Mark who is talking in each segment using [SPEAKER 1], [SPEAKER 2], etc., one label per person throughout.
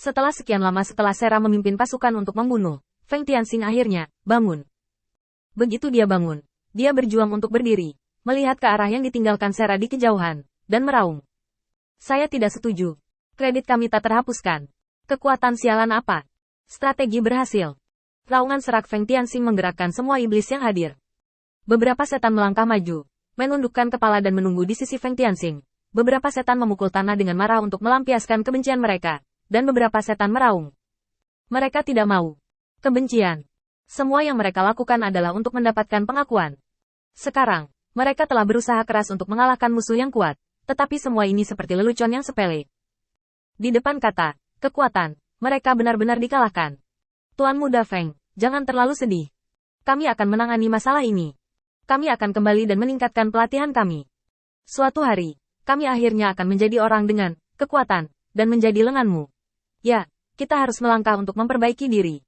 [SPEAKER 1] Setelah sekian lama setelah Sera memimpin pasukan untuk membunuh, Feng Tianxing akhirnya bangun. Begitu dia bangun, dia berjuang untuk berdiri, melihat ke arah yang ditinggalkan Sera di kejauhan, dan meraung. Saya tidak setuju. Kredit kami tak terhapuskan. Kekuatan sialan apa? Strategi berhasil. Raungan serak Feng Tianxing menggerakkan semua iblis yang hadir. Beberapa setan melangkah maju, menundukkan kepala dan menunggu di sisi Feng Tianxing. Beberapa setan memukul tanah dengan marah untuk melampiaskan kebencian mereka, dan beberapa setan meraung. Mereka tidak mau kebencian. Semua yang mereka lakukan adalah untuk mendapatkan pengakuan. Sekarang, mereka telah berusaha keras untuk mengalahkan musuh yang kuat, tetapi semua ini seperti lelucon yang sepele. Di depan kata kekuatan, mereka benar-benar dikalahkan. Tuan Muda Feng, jangan terlalu sedih. Kami akan menangani masalah ini. Kami akan kembali dan meningkatkan pelatihan kami. Suatu hari, kami akhirnya akan menjadi orang dengan kekuatan, dan menjadi lenganmu. Ya, kita harus melangkah untuk memperbaiki diri.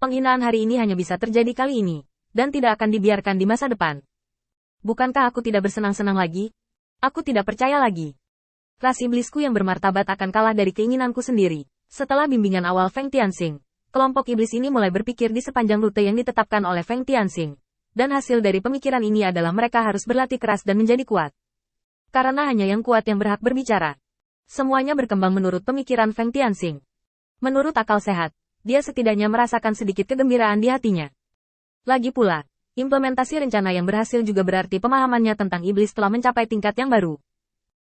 [SPEAKER 1] Penghinaan hari ini hanya bisa terjadi kali ini, dan tidak akan dibiarkan di masa depan. Bukankah aku tidak bersenang-senang lagi? Aku tidak percaya lagi. Ras iblisku yang bermartabat akan kalah dari keinginanku sendiri. Setelah bimbingan awal Feng Tianxing, kelompok iblis ini mulai berpikir di sepanjang rute yang ditetapkan oleh Feng Tianxing. Dan hasil dari pemikiran ini adalah mereka harus berlatih keras dan menjadi kuat. Karena hanya yang kuat yang berhak berbicara. Semuanya berkembang menurut pemikiran Feng Tianxing. Menurut akal sehat, dia setidaknya merasakan sedikit kegembiraan di hatinya. Lagi pula, implementasi rencana yang berhasil juga berarti pemahamannya tentang iblis telah mencapai tingkat yang baru.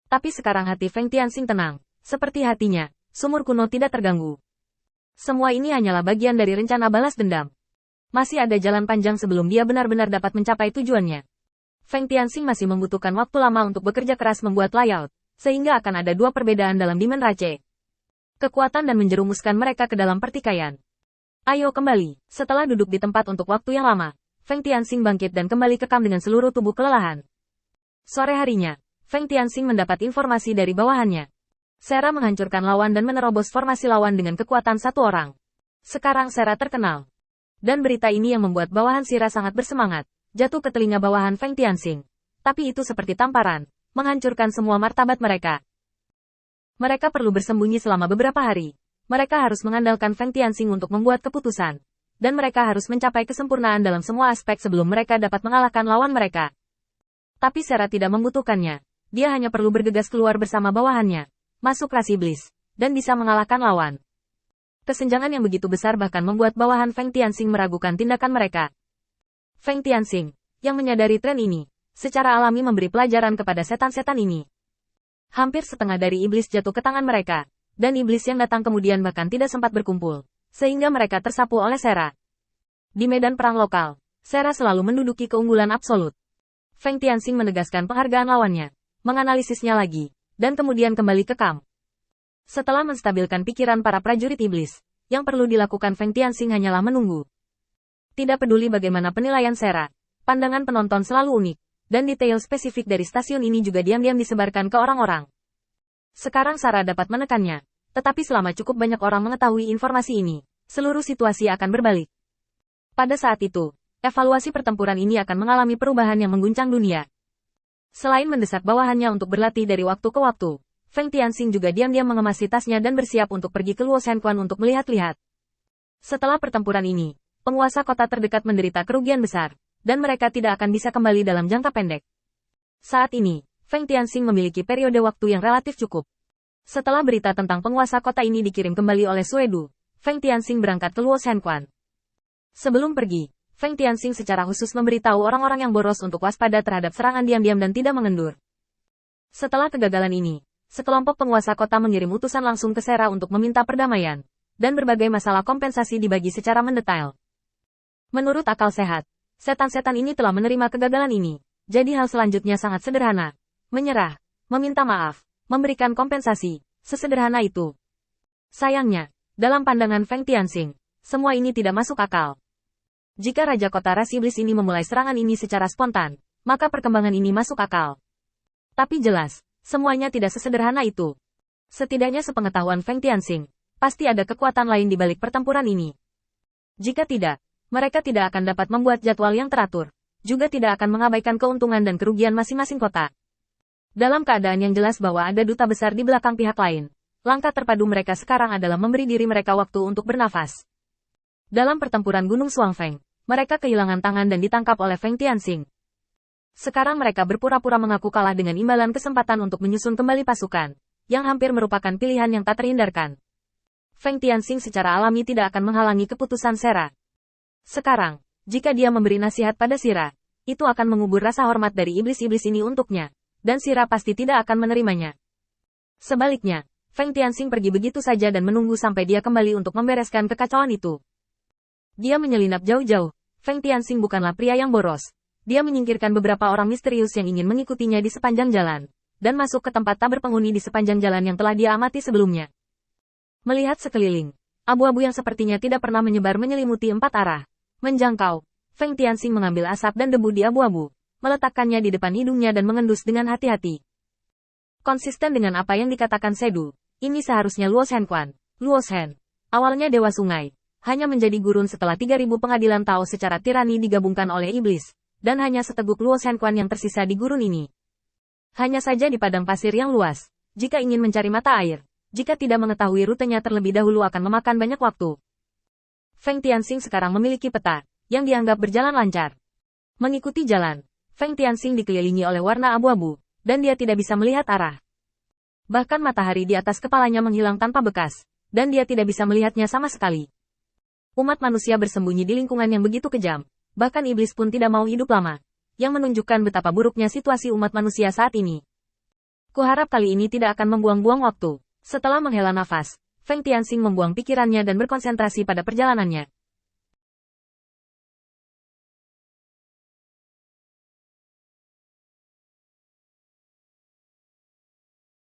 [SPEAKER 1] Tapi sekarang hati Feng Tianxing tenang, seperti hatinya, sumur kuno tidak terganggu. Semua ini hanyalah bagian dari rencana balas dendam. Masih ada jalan panjang sebelum dia benar-benar dapat mencapai tujuannya. Feng Tianxing masih membutuhkan waktu lama untuk bekerja keras membuat layout, sehingga akan ada dua perbedaan dalam Dimen Rache. Kekuatan dan menjerumuskan mereka ke dalam pertikaian. Ayo kembali. Setelah duduk di tempat untuk waktu yang lama, Feng Tianxing bangkit dan kembali kekam dengan seluruh tubuh kelelahan. Sore harinya, Feng Tianxing mendapat informasi dari bawahannya. Sera menghancurkan lawan dan menerobos formasi lawan dengan kekuatan satu orang. Sekarang Sera terkenal. Dan berita ini yang membuat bawahan Sira sangat bersemangat, jatuh ke telinga bawahan Feng Tianxing. Tapi itu seperti tamparan, menghancurkan semua martabat mereka. Mereka perlu bersembunyi selama beberapa hari. Mereka harus mengandalkan Feng Tianxing untuk membuat keputusan. Dan mereka harus mencapai kesempurnaan dalam semua aspek sebelum mereka dapat mengalahkan lawan mereka. Tapi Sera tidak membutuhkannya. Dia hanya perlu bergegas keluar bersama bawahannya, masuk ras iblis, dan bisa mengalahkan lawan. Kesenjangan yang begitu besar bahkan membuat bawahan Feng Tianxing meragukan tindakan mereka. Feng Tianxing, yang menyadari tren ini, secara alami memberi pelajaran kepada setan-setan ini. Hampir setengah dari iblis jatuh ke tangan mereka, dan iblis yang datang kemudian bahkan tidak sempat berkumpul, sehingga mereka tersapu oleh Sera. Di medan perang lokal, Sera selalu menduduki keunggulan absolut. Feng Tianxing menegaskan penghargaan lawannya, menganalisisnya lagi, dan kemudian kembali ke kamp. Setelah menstabilkan pikiran para prajurit iblis, yang perlu dilakukan Feng Tianxing hanyalah menunggu. Tidak peduli bagaimana penilaian Sera, pandangan penonton selalu unik, dan detail spesifik dari stasiun ini juga diam-diam disebarkan ke orang-orang. Sekarang Sara dapat menekannya, tetapi selama cukup banyak orang mengetahui informasi ini, seluruh situasi akan berbalik. Pada saat itu, evaluasi pertempuran ini akan mengalami perubahan yang mengguncang dunia. Selain mendesak bawahannya untuk berlatih dari waktu ke waktu, Feng Tianxing juga diam-diam mengemasi tasnya dan bersiap untuk pergi ke Luo Shenquan untuk melihat-lihat. Setelah pertempuran ini, penguasa kota terdekat menderita kerugian besar, dan mereka tidak akan bisa kembali dalam jangka pendek. Saat ini, Feng Tianxing memiliki periode waktu yang relatif cukup. Setelah berita tentang penguasa kota ini dikirim kembali oleh Suedu, Feng Tianxing berangkat ke Luo Shenquan. Sebelum pergi, Feng Tianxing secara khusus memberitahu orang-orang yang boros untuk waspada terhadap serangan diam-diam dan tidak mengendur. Setelah kegagalan ini, sekelompok penguasa kota mengirim utusan langsung ke Sera untuk meminta perdamaian, dan berbagai masalah kompensasi dibagi secara mendetail. Menurut akal sehat, setan-setan ini telah menerima kegagalan ini, jadi hal selanjutnya sangat sederhana. Menyerah, meminta maaf, memberikan kompensasi, sesederhana itu. Sayangnya, dalam pandangan Feng Tianxing, semua ini tidak masuk akal. Jika Raja Kota Ras Iblis ini memulai serangan ini secara spontan, maka perkembangan ini masuk akal. Tapi jelas, semuanya tidak sesederhana itu. Setidaknya sepengetahuan Feng Tianxing, pasti ada kekuatan lain di balik pertempuran ini. Jika tidak, mereka tidak akan dapat membuat jadwal yang teratur, juga tidak akan mengabaikan keuntungan dan kerugian masing-masing kota. Dalam keadaan yang jelas bahwa ada duta besar di belakang pihak lain, Langkah terpadu mereka sekarang adalah memberi diri mereka waktu untuk bernafas. Dalam pertempuran Gunung Suangfeng, mereka kehilangan tangan dan ditangkap oleh Feng Tianxing. Sekarang mereka berpura-pura mengaku kalah dengan imbalan kesempatan untuk menyusun kembali pasukan, yang hampir merupakan pilihan yang tak terhindarkan. Feng Tianxing secara alami tidak akan menghalangi keputusan Sera. Sekarang, jika dia memberi nasihat pada Sira, itu akan mengubur rasa hormat dari iblis-iblis ini untuknya, dan Sira pasti tidak akan menerimanya. Sebaliknya, Feng Tianxing pergi begitu saja dan menunggu sampai dia kembali untuk membereskan kekacauan itu. Dia menyelinap jauh-jauh. Feng Tianxing bukanlah pria yang boros. Dia menyingkirkan beberapa orang misterius yang ingin mengikutinya di sepanjang jalan, dan masuk ke tempat tak berpenghuni di sepanjang jalan yang telah dia amati sebelumnya. Melihat sekeliling, abu-abu yang sepertinya tidak pernah menyebar menyelimuti 4 arah. Menjangkau, Feng Tianxing mengambil asap dan debu di abu-abu, meletakkannya di depan hidungnya dan mengendus dengan hati-hati. Konsisten dengan apa yang dikatakan Sedu, ini seharusnya Luo Shenquan. Luo Shen, awalnya Dewa Sungai, hanya menjadi gurun setelah 3.000 pengadilan Tao secara tirani digabungkan oleh iblis, dan hanya seteguk Luo Shenquan yang tersisa di gurun ini. Hanya saja di padang pasir yang luas, jika ingin mencari mata air, jika tidak mengetahui rutenya terlebih dahulu akan memakan banyak waktu. Feng Tianxing sekarang memiliki peta, yang dianggap berjalan lancar. Mengikuti jalan, Feng Tianxing dikelilingi oleh warna abu-abu, dan dia tidak bisa melihat arah. Bahkan matahari di atas kepalanya menghilang tanpa bekas, dan dia tidak bisa melihatnya sama sekali. Umat manusia bersembunyi di lingkungan yang begitu kejam, bahkan iblis pun tidak mau hidup lama, yang menunjukkan betapa buruknya situasi umat manusia saat ini. Kuharap kali ini tidak akan membuang-buang waktu. Setelah menghela nafas, Feng Tianxing membuang pikirannya dan berkonsentrasi pada perjalanannya.